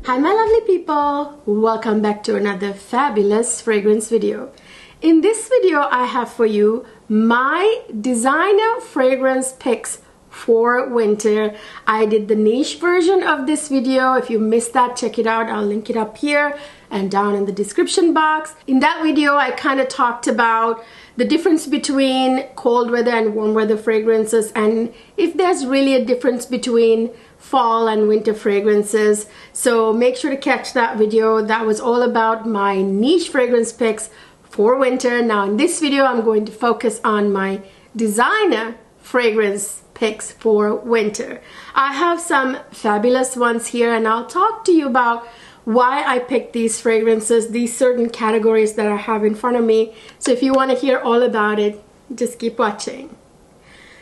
Hi my lovely people, welcome back to another fabulous fragrance video. In this video I have for you my designer fragrance picks for winter. I did the niche version of this video. If you missed that, check it out. I'll link it up here and down in the description box. In that video I kind of talked about the difference between cold weather and warm weather fragrances, and if there's really a difference between fall and winter fragrances. So make sure to catch that video. That was all about my niche fragrance picks for winter. Now in this video I'm going to focus on my designer fragrance picks for winter. I have some fabulous ones here and I'll talk to you about why I picked these fragrances, these certain categories that I have in front of me. So if you want to hear all about it, just keep watching.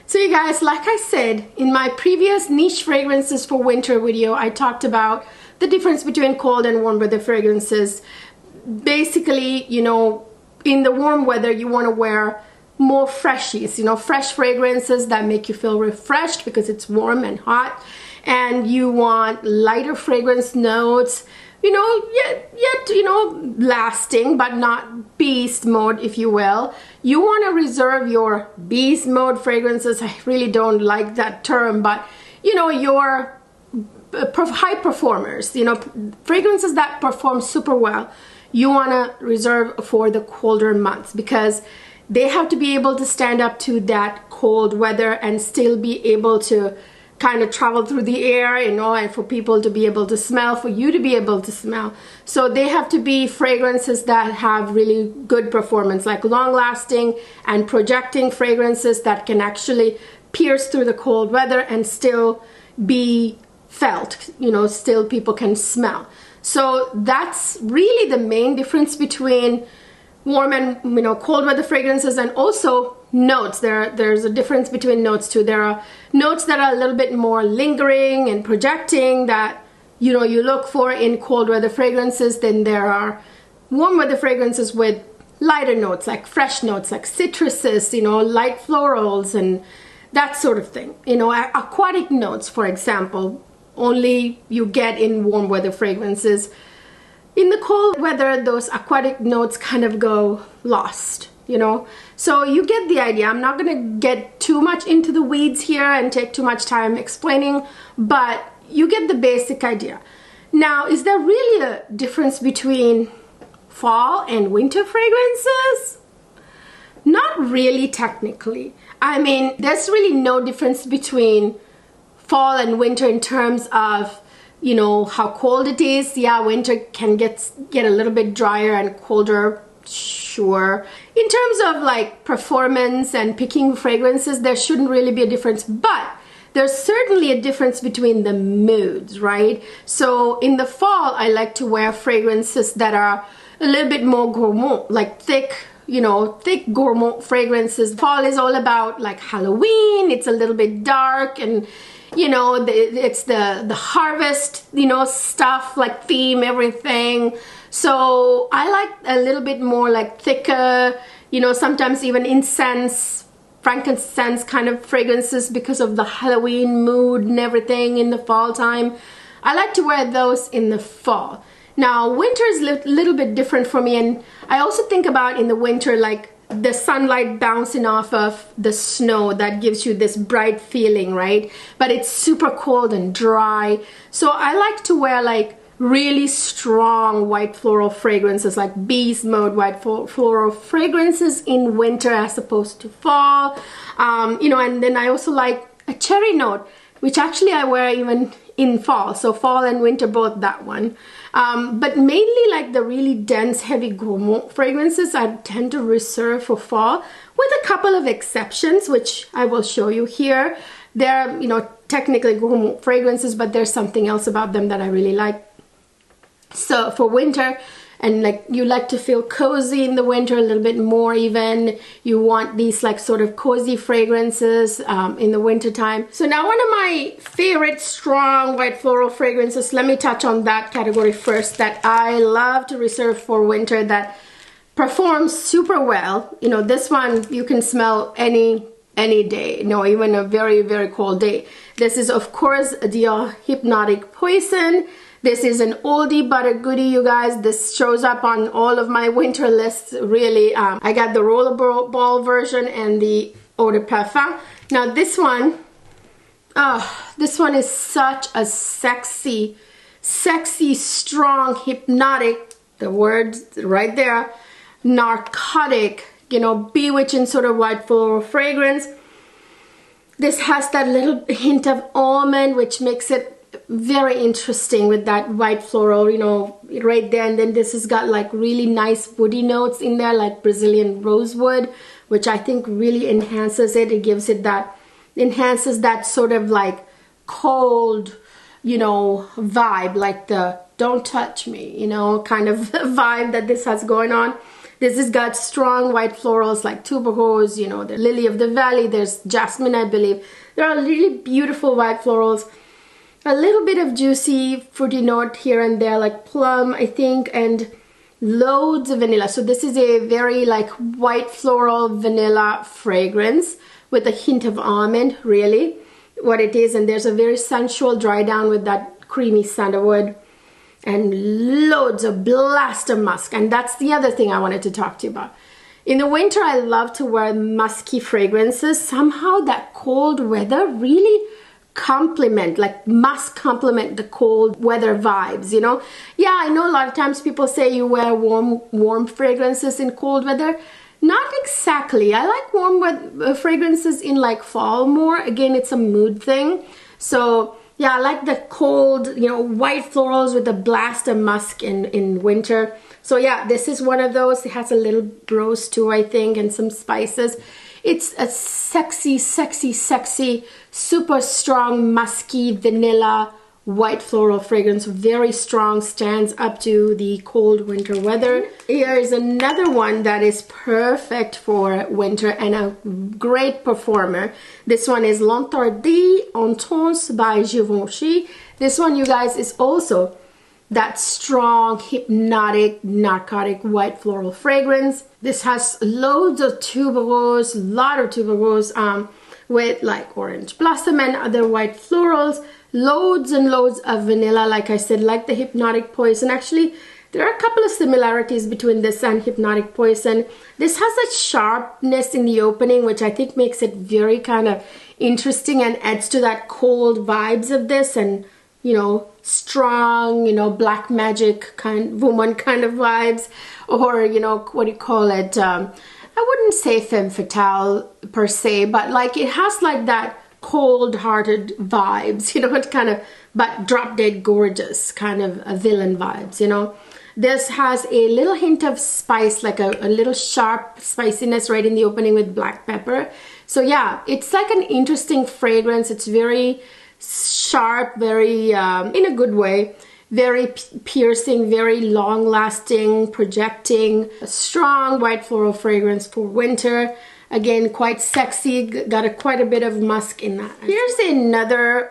So you guys, like I said, in my previous niche fragrances for winter video, I talked about the difference between cold and warm weather fragrances. Basically, you know, in the warm weather, you want to wear more freshies, you know, fresh fragrances that make you feel refreshed because it's warm and hot. And you want lighter fragrance notes, you know, yet you know, lasting, but not beast mode, if you will. You want to reserve your beast mode fragrances. I really don't like that term, but you know, your high performers, you know, fragrances that perform super well, you want to reserve for the colder months because they have to be able to stand up to that cold weather and still be able to kind of travel through the air, you know, and for people to be able to smell, for you to be able to smell. So they have to be fragrances that have really good performance, like long-lasting and projecting fragrances that can actually pierce through the cold weather and still be felt, you know, still people can smell. So that's really the main difference between warm and, you know, cold weather fragrances. And also notes, there's a difference between notes too. There are notes that are a little bit more lingering and projecting that, you know, you look for in cold weather fragrances. Then there are warm weather fragrances with lighter notes, like fresh notes, like citruses, you know, light florals and that sort of thing. You know, aquatic notes, for example, only you get in warm weather fragrances. In the cold weather, those aquatic notes kind of go lost, you know. So you get the idea. I'm not going to get too much into the weeds here and take too much time explaining, but you get the basic idea. Now, is there really a difference between fall and winter fragrances? Not really technically. I mean, there's really no difference between fall and winter in terms of, you know, how cold it is. Yeah, winter can get a little bit drier and colder, sure. In terms of like performance and picking fragrances, there shouldn't really be a difference, but there's certainly a difference between the moods, right? So in the fall, I like to wear fragrances that are a little bit more gourmand, like thick, you know, thick gourmand fragrances. Fall is all about like Halloween. It's a little bit dark and, you know, it's the harvest, you know, stuff, like theme, everything. So I like a little bit more like thicker, you know, sometimes even incense, frankincense kind of fragrances because of the Halloween mood and everything in the fall time. I like to wear those in the fall. Now, winter is a little bit different for me, and I also think about in the winter, like the sunlight bouncing off of the snow that gives you this bright feeling, right? But it's super cold and dry. So I like to wear like really strong white floral fragrances, like beast mode white floral fragrances in winter as opposed to fall. You know, and then I also like a cherry note, which actually I wear even in fall. So fall and winter, both that one. But mainly like the really dense, heavy gourmand fragrances I tend to reserve for fall, with a couple of exceptions, which I will show you here. They're, you know, technically gourmand fragrances, but there's something else about them that I really like. So for winter, and like you like to feel cozy in the winter a little bit more even, you want these like sort of cozy fragrances in the winter time. So now one of my favorite strong white floral fragrances, let me touch on that category first, that I love to reserve for winter, that performs super well. You know, this one you can smell any day, no, even a very, very cold day. This is of course the Hypnotic Poison. This is an oldie but a goodie, you guys. This shows up on all of my winter lists, really. I got the rollerball version and the eau de parfum. Now this one, this one is such a sexy, strong, hypnotic, the words right there, narcotic, you know, bewitching sort of white floral fragrance. This has that little hint of almond, which makes it very interesting with that white floral, you know, right there. And then this has got like really nice woody notes in there, like Brazilian rosewood, which I think really enhances it. It gives it that, enhances that sort of like cold, you know, vibe, like the don't touch me, you know, kind of vibe that this has going on. This has got strong white florals like tuberose, you know, the lily of the valley, there's jasmine, I believe. There are really beautiful white florals. A little bit of juicy fruity note here and there, like plum, I think, and loads of vanilla. So this is a very like white floral vanilla fragrance with a hint of almond, really, what it is. And there's a very sensual dry down with that creamy sandalwood and loads of blast of musk. And that's the other thing I wanted to talk to you about. In the winter, I love to wear musky fragrances. Somehow that cold weather really must complement the cold weather vibes, you know. Yeah, I know a lot of times people say you wear warm fragrances in cold weather. Not exactly. I like warm fragrances in like fall more. Again, it's a mood thing. So yeah, I like the cold, you know, white florals with a blast of musk in winter. So yeah, this is one of those. It has a little rose too, I think, and some spices. It's a sexy, super strong, musky, vanilla, white floral fragrance. Very strong, stands up to the cold winter weather. Here is another one that is perfect for winter and a great performer. This one is L'Interdit Intense by Givenchy. This one, you guys, is also that strong, hypnotic, narcotic white floral fragrance. This has loads of tuberose, with like orange blossom and other white florals, loads and loads of vanilla, like I said, like the Hypnotic Poison. Actually, there are a couple of similarities between this and Hypnotic Poison. This has a sharpness in the opening, which I think makes it very kind of interesting and adds to that cold vibes of this, and you know, strong, you know, black magic woman kind of vibes, or you know, what do you call it? I wouldn't say femme fatale per se, but like it has like that cold-hearted vibes, you know, it kind of, but drop dead gorgeous kind of a villain vibes, you know. This has a little hint of spice, like a little sharp spiciness right in the opening with black pepper. So yeah, it's like an interesting fragrance. It's very sharp, very in a good way, very piercing, very long lasting, projecting, a strong white floral fragrance for winter. Again, quite sexy, got quite a bit of musk in that. Here's another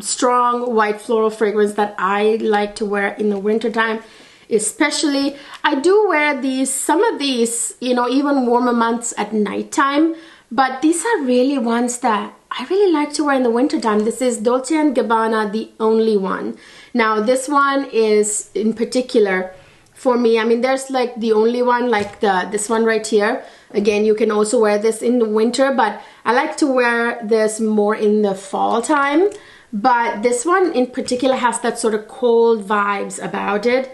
strong white floral fragrance that I like to wear in the wintertime. Especially, I do wear these, some of these, you know, even warmer months at nighttime, but these are really ones that I really like to wear in the wintertime. This is Dolce & Gabbana, The Only One. Now, this one is in particular for me. I mean, there's like The Only One, like this one right here. Again, you can also wear this in the winter, but I like to wear this more in the fall time. But this one in particular has that sort of cold vibes about it.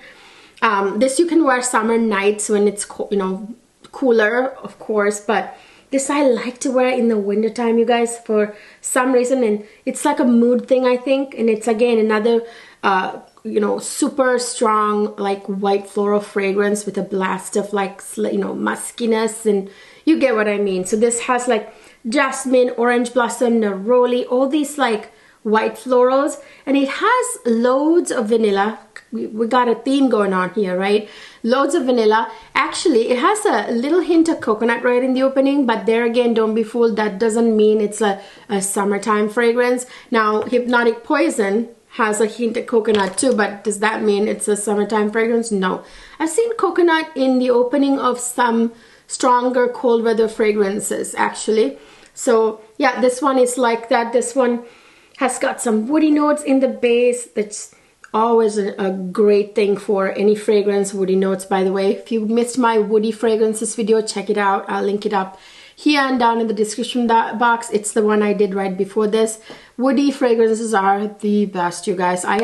This you can wear summer nights when it's, you know, cooler, of course, but this I like to wear in the wintertime, you guys, for some reason. And it's like a mood thing, I think. And it's, again, another, you know, super strong, like, white floral fragrance with a blast of, like, you know, muskiness. And you get what I mean. So this has, like, jasmine, orange blossom, neroli, all these, like, white florals. And it has loads of vanilla. We got a theme going on here, right? Loads of vanilla. Actually, it has a little hint of coconut right in the opening, but there again, don't be fooled. That doesn't mean it's a summertime fragrance. Now, Hypnotic Poison has a hint of coconut too, but does that mean it's a summertime fragrance? No. I've seen coconut in the opening of some stronger cold weather fragrances, actually. So, yeah, this one is like that. This one Has got some woody notes in the base. That's always a great thing for any fragrance. Woody notes, by the way. If you missed my woody fragrances video, check it out. I'll link it up here and down in the description box. It's the one I did right before this. Woody fragrances are the best, you guys. I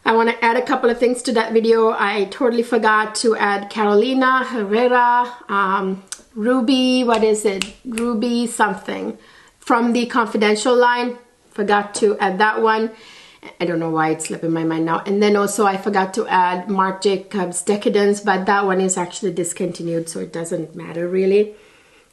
want to add a couple of things to that video. I totally forgot to add Carolina Herrera, Ruby, what is it? Ruby something from the Confidential line. Forgot to add that one. I don't know why it's slipping my mind now. And then also I forgot to add Marc Jacobs Decadence, but that one is actually discontinued, so it doesn't matter really.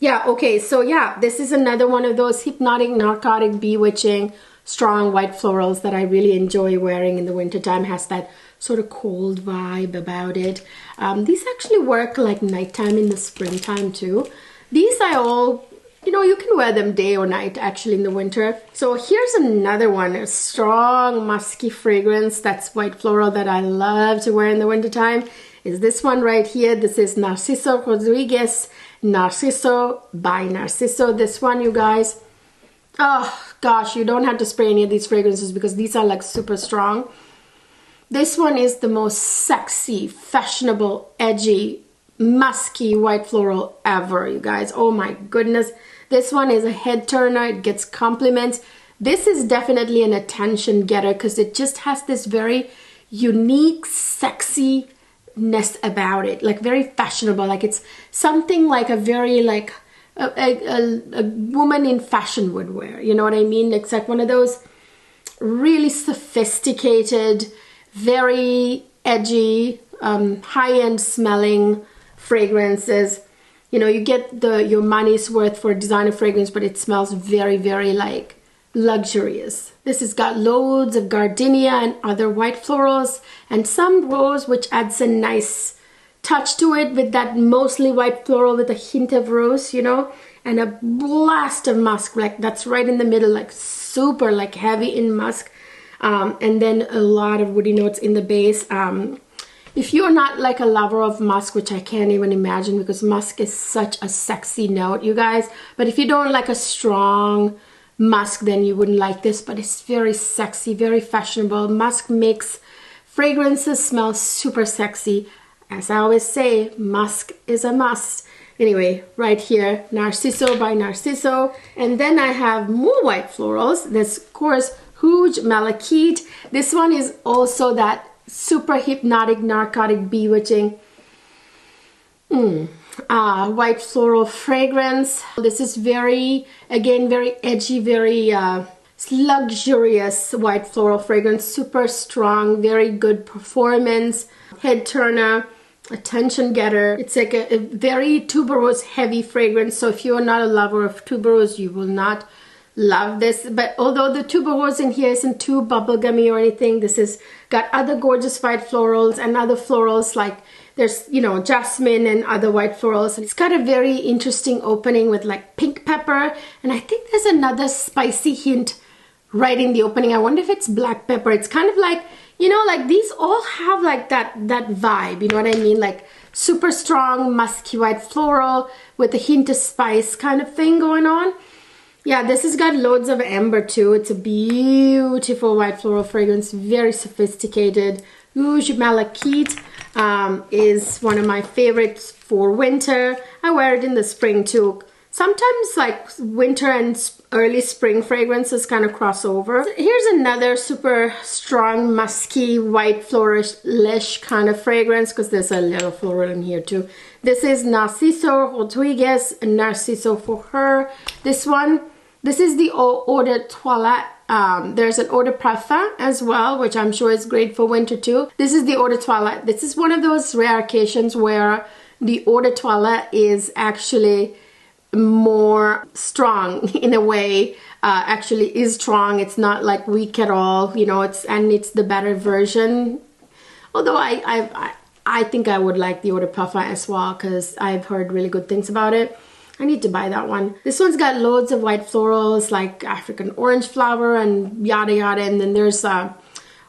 Yeah, okay, so yeah, this is another one of those hypnotic, narcotic, bewitching, strong white florals that I really enjoy wearing in the wintertime. Has that sort of cold vibe about it. These actually work like nighttime in the springtime too. These I all, you know, you can wear them day or night actually in the winter. So here's another one, a strong musky fragrance that's white floral that I love to wear in the wintertime. Is this one right here. This is Narciso Rodriguez, Narciso by Narciso. This one, you guys, oh gosh, you don't have to spray any of these fragrances because these are like super strong. This one is the most sexy, fashionable, edgy, musky white floral ever, you guys. Oh my goodness. This one is a head turner. It gets compliments. This is definitely an attention getter because it just has this very unique sexiness about it, like very fashionable. Like it's something like a very like a woman in fashion would wear, you know what I mean? It's like one of those really sophisticated, very edgy, high-end smelling fragrances. You know, you get your money's worth for a designer fragrance, but it smells very, very like luxurious. This has got loads of gardenia and other white florals and some rose, which adds a nice touch to it with that mostly white floral with a hint of rose, you know, and a blast of musk, like that's right in the middle, like super like heavy in musk, and then a lot of woody notes in the base. If you're not like a lover of musk, which I can't even imagine because musk is such a sexy note, you guys, but if you don't like a strong musk, then you wouldn't like this, but it's very sexy, very fashionable. Musk makes fragrances smell super sexy. As I always say, musk is a must. Anyway, right here, Narciso by Narciso. And then I have more white florals. This, of course, Rouge Malachite. This one is also that super hypnotic, narcotic, bewitching white floral fragrance. This is very, again, very edgy, very luxurious white floral fragrance. Super strong, very good performance, head turner, attention getter. It's like a very tuberose heavy fragrance, so if you're not a lover of tuberose, you will not love this. But although the tuberose in here isn't too bubblegummy or anything, this has got other gorgeous white florals and other florals like there's, you know, jasmine and other white florals. It's got a very interesting opening with like pink pepper, and I think there's another spicy hint right in the opening. I wonder if it's black pepper. It's kind of like, you know, like these all have like that vibe, you know what I mean? Like super strong, musky white floral with a hint of spice kind of thing going on. Yeah, this has got loads of amber too. It's a beautiful white floral fragrance, very sophisticated. Rouge Malachite is one of my favorites for winter. I wear it in the spring too. Sometimes like winter and early spring fragrances kind of cross over. Here's another super strong, musky, white floralish kind of fragrance because there's a little floral in here too. This is Narciso Rodriguez, Narciso for her. This one, this is the Eau de Toilette. There's an Eau de Parfum as well, which I'm sure is great for winter too. This is the Eau de Toilette. This is one of those rare occasions where the Eau de Toilette is actually more strong in a way, actually is strong. It's not like weak at all, you know, it's the better version. Although I think I would like the Eau de Parfum as well because I've heard really good things about it. I need to buy that one. This one's got loads of white florals like African orange flower and yada yada, and then there's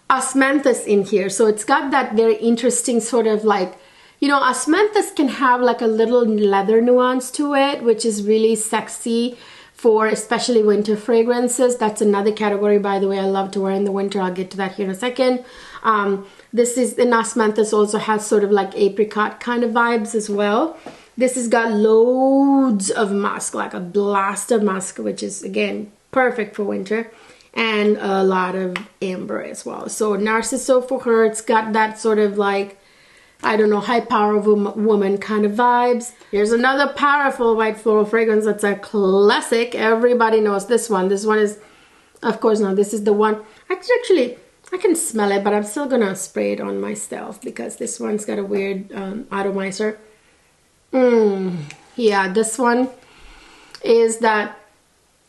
osmanthus in here, so it's got that very interesting sort of like, you know, osmanthus can have like a little leather nuance to it, which is really sexy for especially winter fragrances. That's another category, by the way, I love to wear in the winter. I'll get to that here in a second. This is, the Osmanthus also has sort of like apricot kind of vibes as well. This has got loads of musk, like a blast of musk, which is, again, perfect for winter. And a lot of amber as well. So Narciso for her, it's got that sort of like, I don't know, high power woman kind of vibes. Here's another powerful white floral fragrance that's a classic. Everybody knows this one. This one is, of course, no, this is the one. Actually, I can smell it, but I'm still gonna spray it on myself because this one's got a weird atomizer. Yeah, this one is that,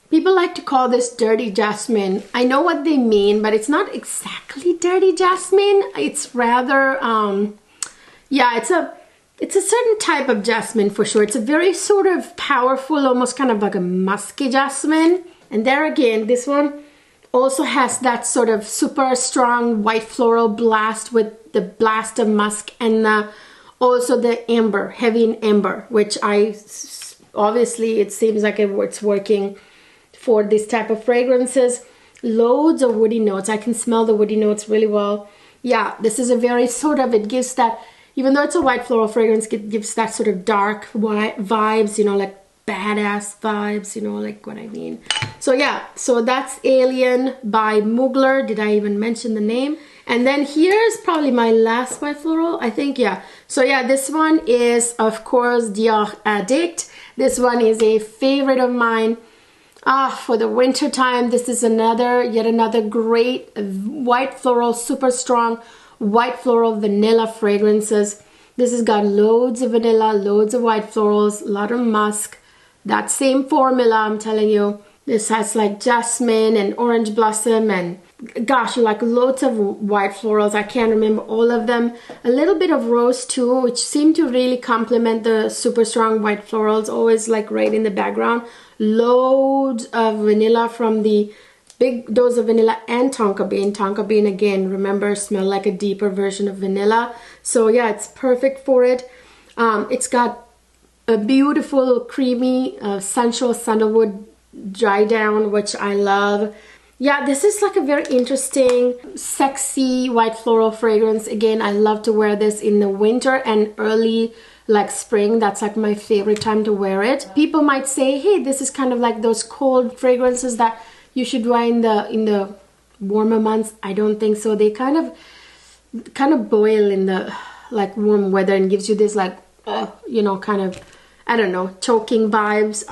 people like to call this dirty jasmine. I know what they mean, but it's not exactly dirty jasmine. It's rather, yeah, it's a certain type of jasmine for sure. It's a very sort of powerful, almost kind of like a musky jasmine. And there again, this one also has that sort of super strong white floral blast with the blast of musk and also the amber, heavy in amber, which obviously it seems like it's working for this type of fragrances. Loads of woody notes. I can smell the woody notes really well. Yeah, this is a very sort of, it gives that, even though it's a white floral fragrance, it gives that sort of dark white vibes, you know, like badass vibes, you know, like what I mean. So yeah, so that's Alien by Mugler. Did I even mention the name? And then here's probably my last white floral, I think, yeah. So yeah, this one is, of course, Dior Addict. This one is a favorite of mine. For the winter time, this is yet another great white floral, super strong white floral vanilla fragrances. This has got loads of vanilla, loads of white florals, a lot of musk. That same formula, I'm telling you. This has like jasmine and orange blossom and gosh, like loads of white florals. I can't remember all of them. A little bit of rose too, which seem to really complement the super strong white florals, always like right in the background. Loads of vanilla from the big dose of vanilla and tonka bean. Tonka bean, again, remember, smell like a deeper version of vanilla. So yeah, it's perfect for it. It's got a beautiful, creamy, sensual sandalwood dry down, which I love. Yeah, this is like a very interesting, sexy white floral fragrance. Again, I love to wear this in the winter and early like spring. That's like my favorite time to wear it. People might say, hey, this is kind of like those cold fragrances that you should wear in the warmer months. I don't think so. They kind of boil in the like warm weather and gives you this like, you know, kind of, I don't know, choking vibes.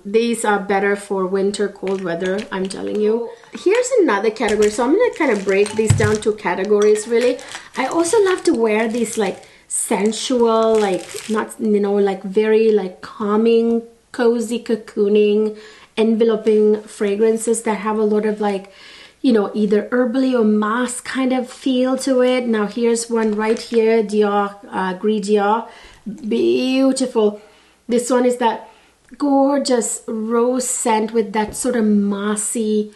These are better for winter, cold weather, I'm telling you. Here's another category. So I'm gonna kind of break these down to categories, really. I also love to wear these like sensual, like, not, you know, like very like calming, cozy, cocooning, enveloping fragrances that have a lot of like, you know, either herbally or musk kind of feel to it. Now here's one right here, Dior, Gris Dior. Beautiful. This one is that gorgeous rose scent with that sort of mossy,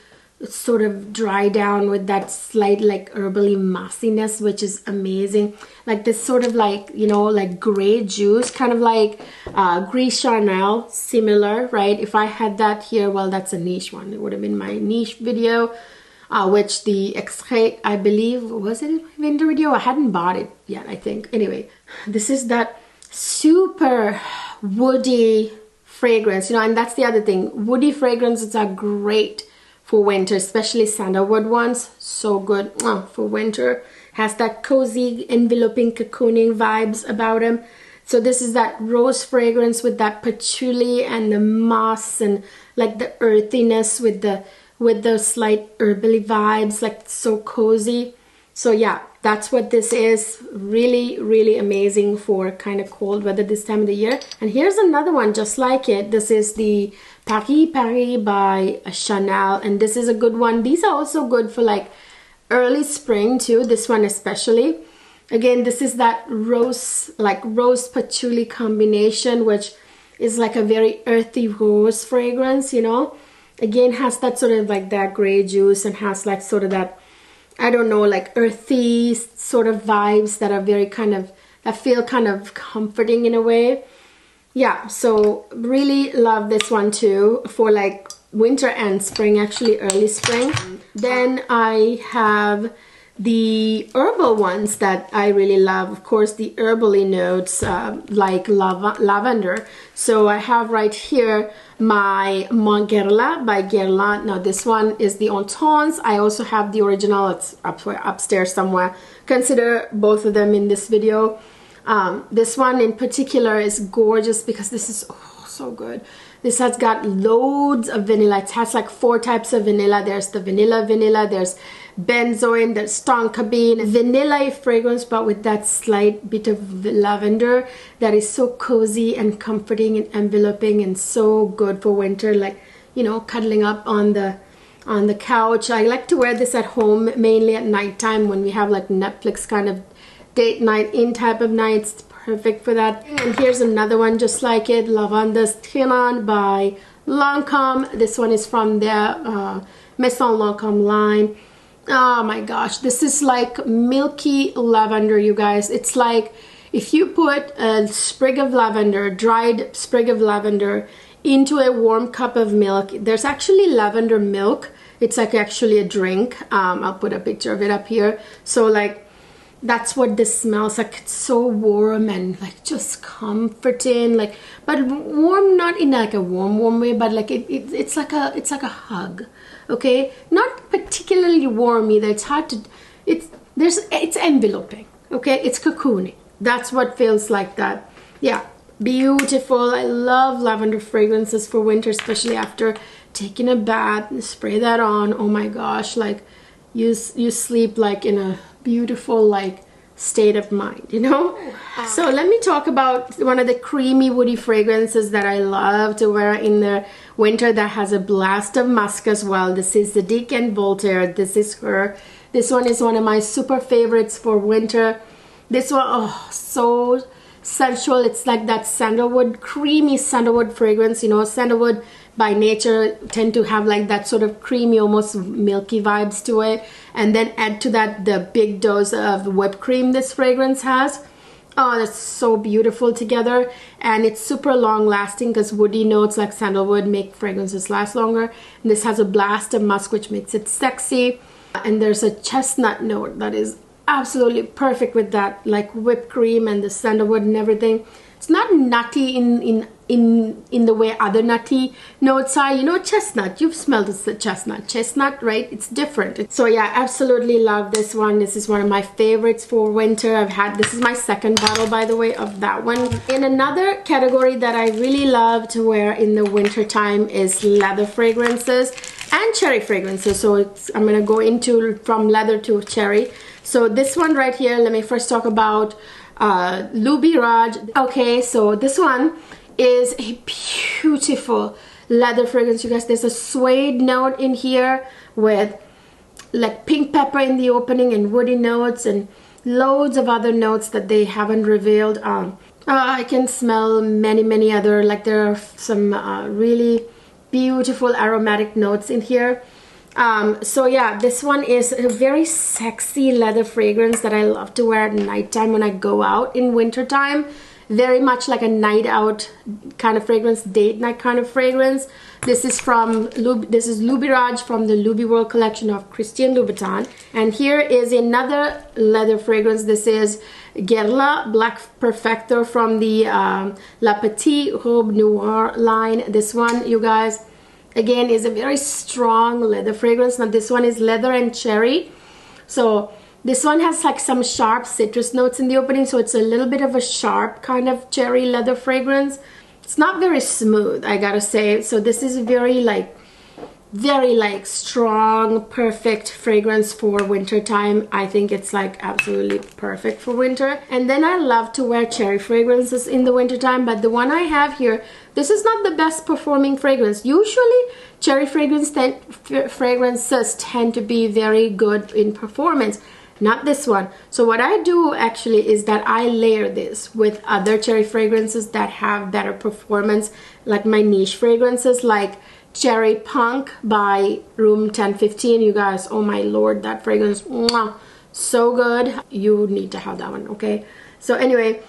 sort of dry down with that slight like herbally mossiness, which is amazing. Like this sort of like, you know, like gray juice, kind of like Gris Charnel, similar, right? If I had that here, well, that's a niche one. It would have been my niche video, which the extrait, I believe, was it in my winter video? I hadn't bought it yet, I think. Anyway, this is that super woody fragrance, you know, and that's the other thing. Woody fragrances are great for winter, especially sandalwood ones. So good for winter. Has that cozy, enveloping, cocooning vibes about them. So this is that rose fragrance with that patchouli and the moss and like the earthiness with the slight herbally vibes, like so cozy. So yeah, that's what this is. Really, really amazing for kind of cold weather this time of the year. And here's another one just like it. This is the Paris Paris by Chanel, and this is a good one. These are also good for like early spring too, this one especially. Again, this is that rose, like rose patchouli combination, which is like a very earthy rose fragrance, you know. Again, has that sort of like that gray juice and has like sort of that, I don't know, like earthy sort of vibes that are very kind of, that feel kind of comforting in a way. yeah, so really love this one too for like winter and spring, actually early spring. Then I have the herbal ones that I really love. Of course, the herbally notes like lavender. So I have right here my Guerlain by Guerlain. Now this one is the Entente. I also have the original. It's upstairs somewhere. Consider both of them in this video. This one in particular is gorgeous because this is so good. This has got loads of vanilla. It has like 4 types of vanilla. There's the vanilla, there's benzoin, there's tonka bean, vanilla fragrance, but with that slight bit of lavender that is so cozy and comforting and enveloping and so good for winter, like, you know, cuddling up on the couch. I like to wear this at home, mainly at nighttime when we have like Netflix kind of date night in type of nights. It's perfect for that. And here's another one just like it, Lavanda Ceylon by Lancome. This one is from their Maison Lancome line. Oh my gosh, this is like milky lavender, you guys. It's like if you put a sprig of lavender, dried sprig of lavender, into a warm cup of milk. There's actually lavender milk. It's like actually a drink. I'll put a picture of it up here. So like that's what this smells like. It's so warm and like just comforting, like, but warm not in like a warm way, but like it's like a hug. Okay, not particularly warm either. It's hard to, it's enveloping. Okay, it's cocooning. That's what feels like that. Yeah, beautiful. I love lavender fragrances for winter, especially after taking a bath. Spray that on. Oh my gosh, like you sleep like in a beautiful like state of mind, you know. So let me talk about one of the creamy woody fragrances that I love to wear in the winter that has a blast of musk as well. This is the Dick and Voltaire. This is her. This one is one of my super favorites for winter. This one, oh, so sensual. It's like that sandalwood, creamy sandalwood fragrance. You know, sandalwood by nature tend to have like that sort of creamy, almost milky vibes to it. And then add to that the big dose of whipped cream this fragrance has. Oh, that's so beautiful together. And it's super long lasting because woody notes like sandalwood make fragrances last longer. And this has a blast of musk, which makes it sexy. And there's a chestnut note that is absolutely perfect with that, like whipped cream and the sandalwood and everything. It's not nutty in the way other nutty notes are. You know, chestnut, you've smelled the chestnut, right? It's different. So yeah, absolutely love this one. This is one of my favorites for winter. This is my second bottle, by the way, of that one. In another category that I really love to wear in the winter time is leather fragrances and cherry fragrances. So I'm gonna go into from leather to cherry. So this one right here, let me first talk about Lubiraj. Okay, so this one is a beautiful leather fragrance, you guys. There's a suede note in here with like pink pepper in the opening and woody notes and loads of other notes that they haven't revealed. I can smell many other, like there are some really beautiful aromatic notes in here. So yeah, this one is a very sexy leather fragrance that I love to wear at nighttime when I go out in winter time. Very much like a night out kind of fragrance, date night kind of fragrance. This is Lubiraj from the Lubi World collection of Christian Louboutin. And here is another leather fragrance. This is Guerlain Black Perfector from the La Petite Robe Noire line. This one, you guys, again, is a very strong leather fragrance. Now this one is leather and cherry. So this one has like some sharp citrus notes in the opening, so it's a little bit of a sharp kind of cherry leather fragrance. It's not very smooth, I gotta say. So this is very like strong, perfect fragrance for winter time. I think it's like absolutely perfect for winter. And then I love to wear cherry fragrances in the winter time, but the one I have here, this is not the best performing fragrance. Usually cherry fragrances tend to be very good in performance. Not this one. So what I do actually is that I layer this with other cherry fragrances that have better performance, like my niche fragrances, like Cherry Punk by Room 1015. You guys, oh my lord, that fragrance, mwah, so good. You need to have that one, okay? So anyway,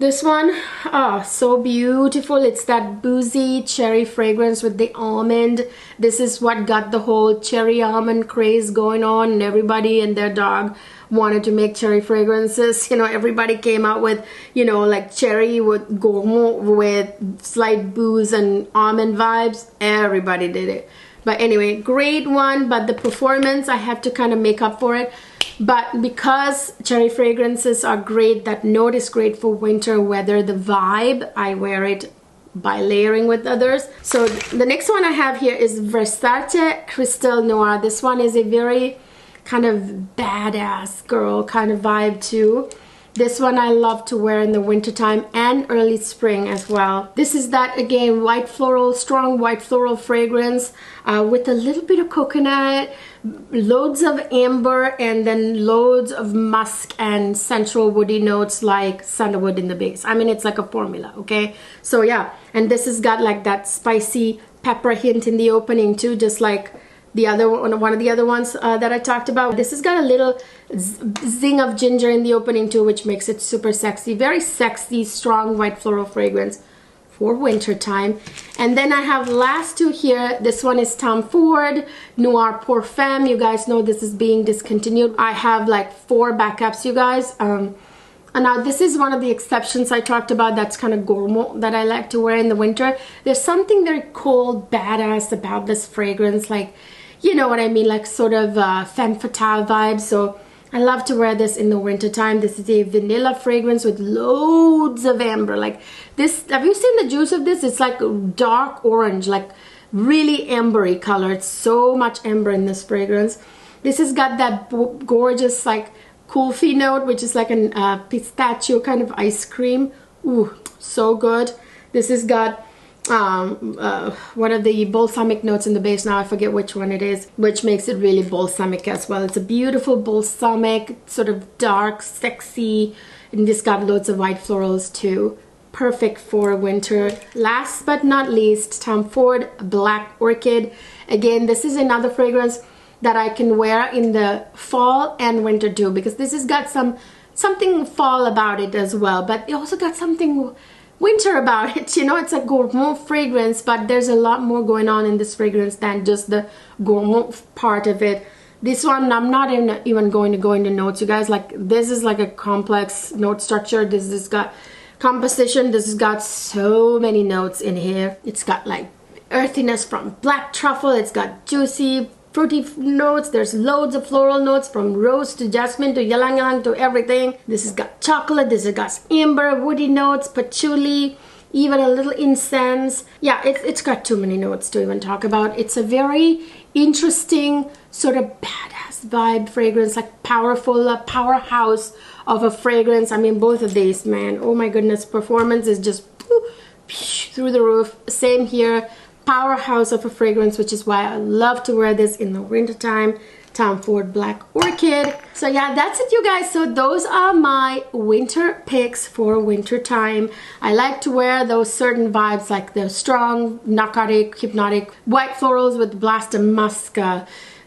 This one, oh, so beautiful. It's that boozy cherry fragrance with the almond. This is what got the whole cherry almond craze going on, and everybody and their dog wanted to make cherry fragrances. You know, everybody came out with, you know, like cherry with gourmand with slight booze and almond vibes. Everybody did it. But anyway, great one. But the performance, I have to kind of make up for it. But because cherry fragrances are great, that note is great for winter weather, the vibe, I wear it by layering with others. So the next one I have here is Versace Crystal Noir. This one is a very kind of badass girl kind of vibe too. This one I love to wear in the wintertime and early spring as well. This is that, again, white floral, strong white floral fragrance with a little bit of coconut, loads of amber, and then loads of musk and central woody notes like sandalwood in the base. I mean, it's like a formula, okay? So yeah, and this has got like that spicy pepper hint in the opening too, just like the other one of the other ones that I talked about. This has got a little zing of ginger in the opening too, which makes it super sexy. Very sexy, strong white floral fragrance for winter time. And then I have last two here. This one is Tom Ford Noir Pour Femme. You guys know this is being discontinued. I have like 4 backups, you guys. And now this is one of the exceptions I talked about that's kind of gourmand that I like to wear in the winter. There's something very cool, badass about this fragrance, like, you know what I mean, like sort of femme fatale vibe. So I love to wear this in the winter time. This is a vanilla fragrance with loads of amber. Like this, have you seen the juice of this? It's like dark orange, like really ambery color. It's so much amber in this fragrance. This has got that gorgeous like kulfi note, which is like a pistachio kind of ice cream. Ooh, so good. This has got one of the balsamic notes in the base. Now I forget which one it is, which makes it really balsamic as well. It's a beautiful balsamic, sort of dark, sexy, and this got loads of white florals too. Perfect for winter. Last but not least, Tom Ford Black Orchid. Again, this is another fragrance that I can wear in the fall and winter too, because this has got something fall about it as well, but it also got something winter about it. You know, it's a gourmand fragrance, but there's a lot more going on in this fragrance than just the gourmand part of it. This one, I'm not even going to go into notes, you guys. Like, this is like a complex note structure. This has got composition. This has got so many notes in here. It's got like earthiness from black truffle. It's got juicy fruity notes. There's loads of floral notes from rose to jasmine to ylang ylang to everything. This has got chocolate. This has got amber, woody notes, patchouli, even a little incense. Yeah, it's got too many notes to even talk about. It's a very interesting sort of badass vibe fragrance, like powerful, a powerhouse of a fragrance. I mean, both of these, man, oh my goodness, performance is just through the roof. Same here. Powerhouse of a fragrance, which is why I love to wear this in the wintertime. Tom Ford Black Orchid. So yeah, that's it, you guys. So those are my winter picks for winter time. I like to wear those certain vibes, like the strong, narcotic, hypnotic white florals with blast of musk.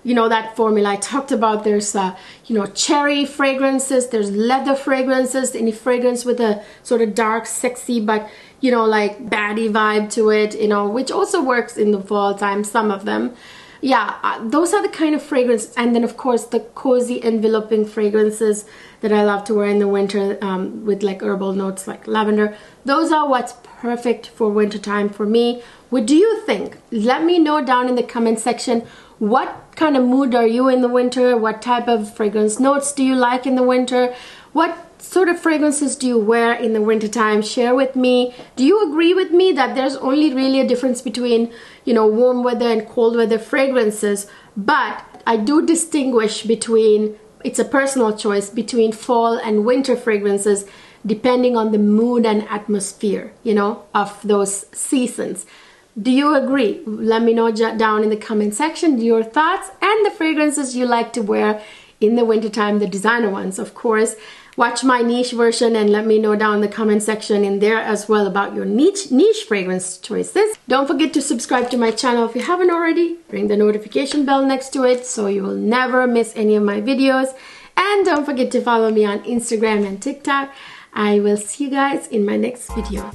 You know, that formula I talked about. There's you know, cherry fragrances, there's leather fragrances, any fragrance with a sort of dark, sexy, but you know, like baddie vibe to it, you know, which also works in the fall time, some of them. Yeah, those are the kind of fragrances. And then of course the cozy enveloping fragrances that I love to wear in the winter, with like herbal notes like lavender. Those are what's perfect for winter time for me. What do you think? Let me know down in the comment section. What kind of mood are you in the winter? What type of fragrance notes do you like in the winter? What sort of fragrances do you wear in the wintertime? Share with me. Do you agree with me that there's only really a difference between, you know, warm weather and cold weather fragrances? But I do distinguish between, it's a personal choice, between fall and winter fragrances depending on the mood and atmosphere, you know, of those seasons. Do you agree? Let me know down in the comment section your thoughts and the fragrances you like to wear in the wintertime, the designer ones, of course. Watch my niche version and let me know down in the comment section in there as well about your niche fragrance choices. Don't forget to subscribe to my channel if you haven't already. Ring the notification bell next to it so you will never miss any of my videos. And don't forget to follow me on Instagram and TikTok. I will see you guys in my next video.